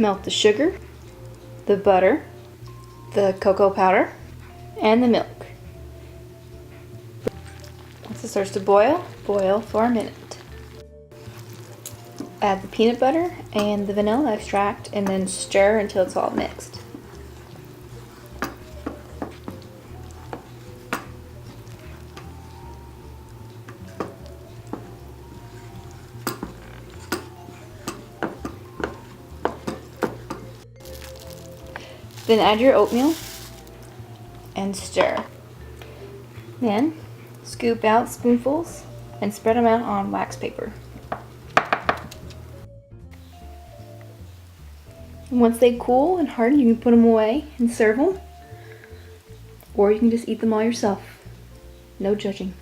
Melt the sugar, the butter, the cocoa powder, and the milk. Once it starts to boil, boil for a minute. Add the peanut butter and the vanilla extract and then stir until it's all mixed. Then add your oatmeal and stir. Then scoop out spoonfuls and spread them out on wax paper. Once they cool and harden, you can put them away and serve them, or you can just eat them all yourself. No judging.